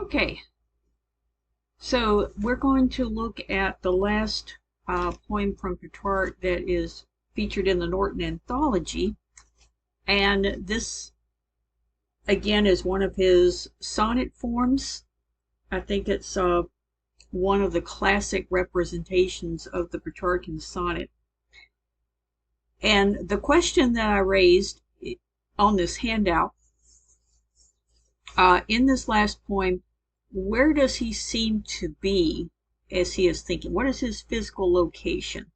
Okay, so we're going to look at the last poem from Petrarch that is featured in the Norton Anthology. And this, again, is one of his sonnet forms. I think it's one of the classic representations of the Petrarchan sonnet. And the question that I raised on this handout, in this last poem, where does he seem to be as he is thinking? What is his physical location?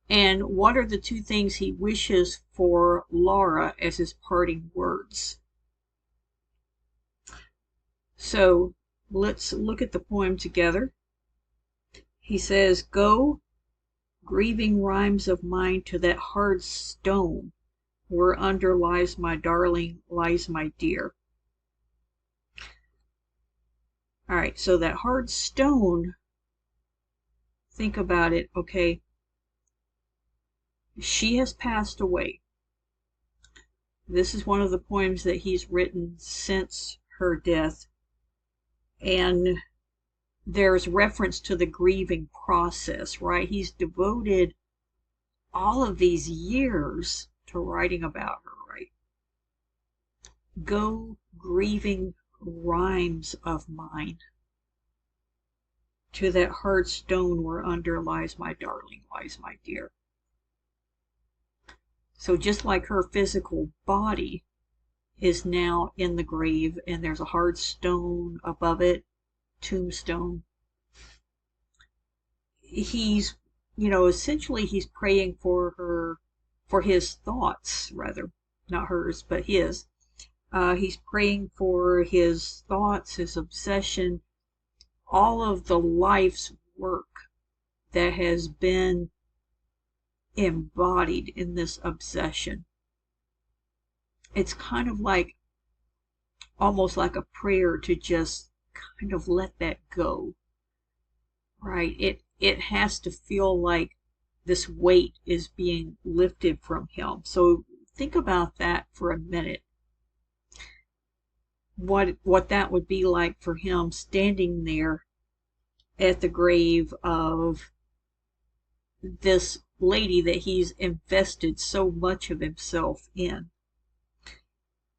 And what are the two things he wishes for Laura as his parting words? So let's look at the poem together. He says, "Go, grieving rhymes of mine, to that hard stone whereunder lies my darling, lies my dear." All right, so that hard stone, think about it, okay? She has passed away. This is one of the poems that he's written since her death. And there's reference to the grieving process, right? He's devoted all of these years to writing about her, right? Go, grieving rhymes of mine, to that hard stone whereunder lies my darling, lies my dear. So just like her physical body is now in the grave and there's a hard stone above it, tombstone, he's, essentially he's praying for her, for his thoughts, rather, not hers, but his. He's praying for his thoughts, his obsession, all of the life's work that has been embodied in this obsession. It's kind of like, almost like a prayer to just kind of let that go, right? It has to feel like this weight is being lifted from him. So think about that for a minute. What that would be like for him standing there at the grave of this lady that he's invested so much of himself in.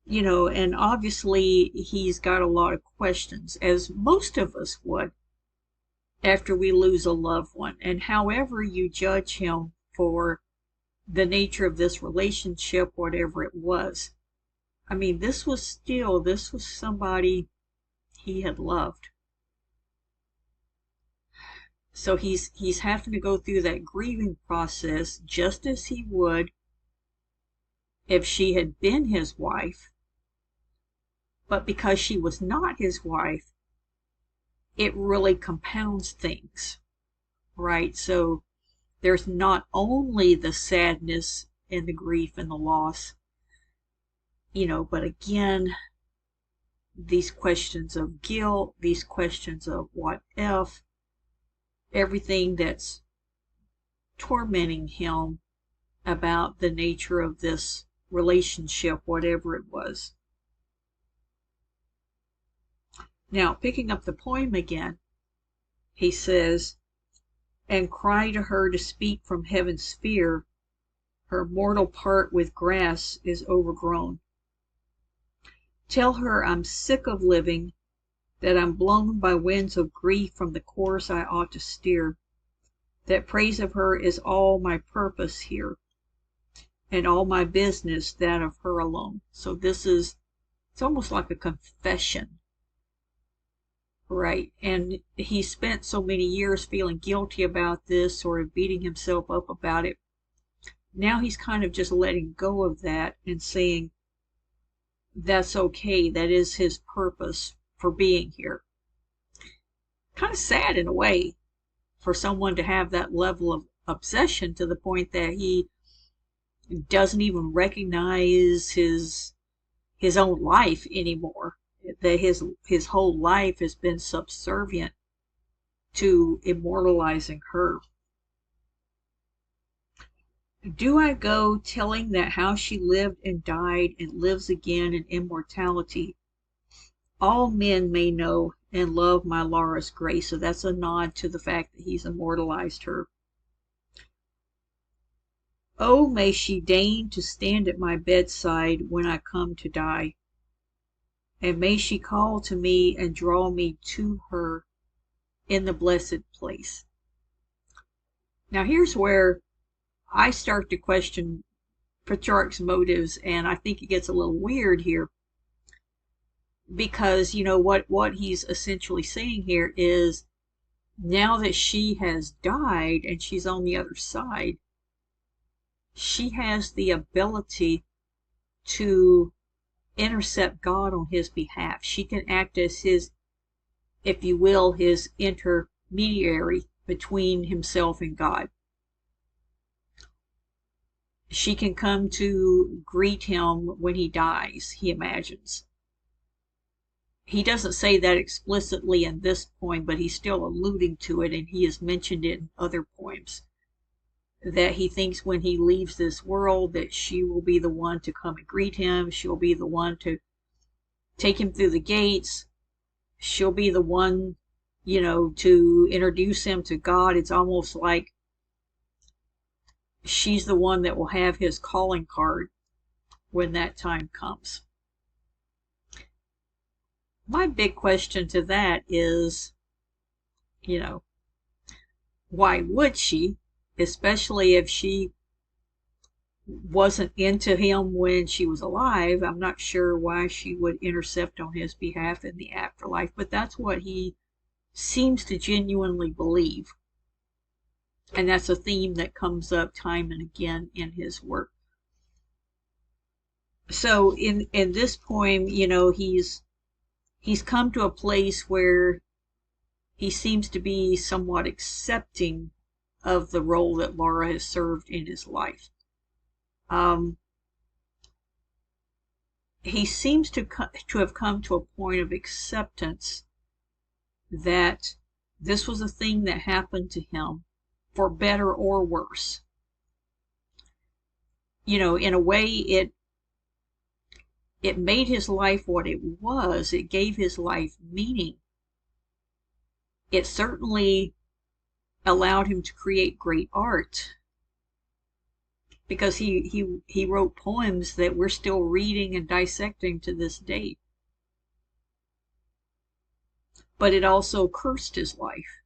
And obviously he's got a lot of questions, as most of us would after we lose a loved one. And however you judge him for the nature of this relationship, whatever it was, I mean, this was somebody he had loved. So he's having to go through that grieving process just as he would if she had been his wife. But because she was not his wife, it really compounds things, right? So there's not only the sadness and the grief and the loss, but again, these questions of guilt, these questions of what if, everything that's tormenting him about the nature of this relationship, whatever it was. Now, picking up the poem again, he says, "And cry to her to speak from heaven's sphere, her mortal part with grass is overgrown. Tell her I'm sick of living, that I'm blown by winds of grief from the course I ought to steer, that praise of her is all my purpose here, and all my business that of her alone." So it's almost like a confession, right? And he spent so many years feeling guilty about this or beating himself up about it. Now he's kind of just letting go of that and saying, that's okay. That is his purpose for being here. Kind of sad in a way for someone to have that level of obsession to the point that he doesn't even recognize his own life anymore. That his whole life has been subservient to immortalizing her. Do I go telling that how she lived and died and lives again in immortality, all men may know and love my Laura's grace. So that's a nod to the fact that he's immortalized her. Oh, may she deign to stand at my bedside when I come to die, and may she call to me and draw me to her in the blessed place. Now here's where I start to question Petrarch's motives, and I think it gets a little weird here, because what he's essentially saying here is, now that she has died and she's on the other side, she has the ability to intercept God on his behalf. She can act as his, if you will, his intermediary between himself and God. She can come to greet him when he dies, he imagines. He doesn't say that explicitly in this poem, but he's still alluding to it, and he has mentioned it in other poems, that he thinks when he leaves this world that she will be the one to come and greet him. She'll be the one to take him through the gates. She'll be the one, to introduce him to God. It's almost like she's the one that will have his calling card when that time comes. My big question to that is, why would she? Especially if she wasn't into him when she was alive. I'm not sure why she would intercept on his behalf in the afterlife, but that's what he seems to genuinely believe. And that's a theme that comes up time and again in his work. So in this poem, he's come to a place where he seems to be somewhat accepting of the role that Laura has served in his life. He seems to have come to a point of acceptance that this was a thing that happened to him, for better or worse. In a way, it made his life what it was. It gave his life meaning. It certainly allowed him to create great art, because he wrote poems that we're still reading and dissecting to this day. But it also cursed his life,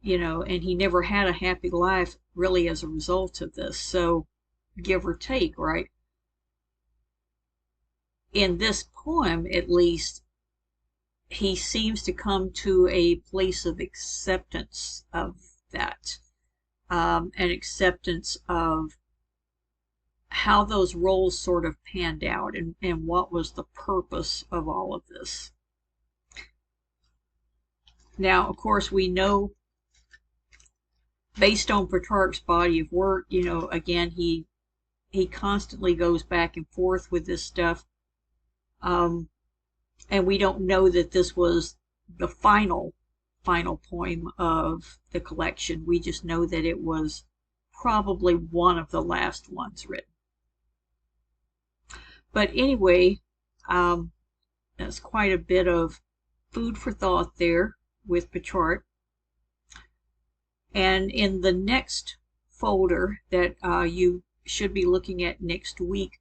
and he never had a happy life really as a result of this. So give or take, right? In this poem, at least, he seems to come to a place of acceptance of that, an acceptance of how those roles sort of panned out, and what was the purpose of all of this. Now, of course, we know, based on Petrarch's body of work, again, he constantly goes back and forth with this stuff. And we don't know that this was the final poem of the collection. We just know that it was probably one of the last ones written. But anyway, that's quite a bit of food for thought there with Petrarch. And in the next folder that you should be looking at next week,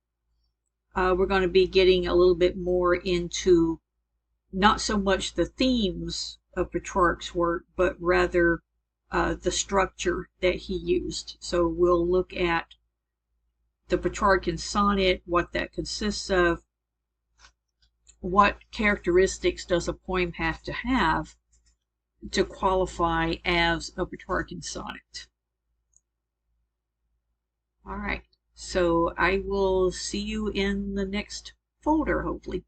we're going to be getting a little bit more into not so much the themes of Petrarch's work, but rather the structure that he used. So we'll look at the Petrarchan sonnet, what that consists of, what characteristics does a poem have to qualify as a Petrarchan sonnet. All right, so I will see you in the next folder, hopefully.